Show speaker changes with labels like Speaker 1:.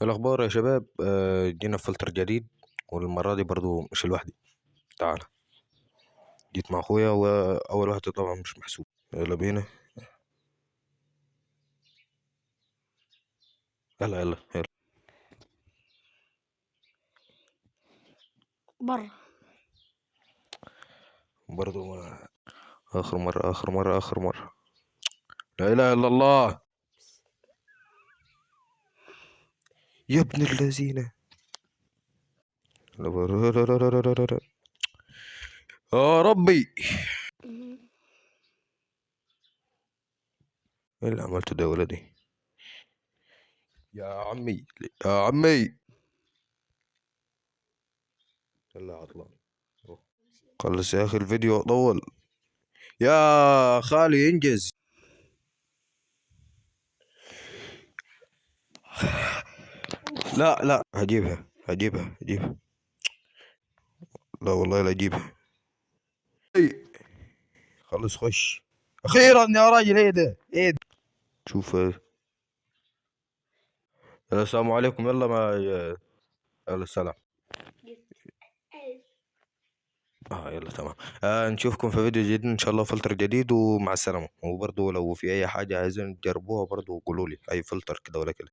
Speaker 1: الأخبار يا شباب، جينا بفلتر جديد، والمرة دي برضو مش لوحدي. تعال، جيت مع أخويا وأول واحد طبعا مش محسوب. يلا بينا، يلا يلا يلا.
Speaker 2: برا
Speaker 1: برضو ما آخر مرة آخر مرة آخر مرة. لا إله إلا الله، يا ابن الذين. لا لا لا لا لا لا لا لا. يا ربي، ايه اللي عملته ده يا ولدي؟ يا عمي يا عمي، يلا يا عطلان، روح. خلص يا أخي الفيديو طول. يا خالي انجز. لا لا، هجيبها. لا والله لا اجيبها. اي، خلص خش. اخيرا يا راجل، ايه ده ايه ده؟ شوف يلا السلام عليكم، يلا ما يلا السلام. يلا تمام. نشوفكم في فيديو جديد ان شاء الله، فلتر جديد، ومع السلامة. وبرضه لو في اي حاجة عايزين تجربوها برضه قولوا لي، اي فلتر كده ولا كده.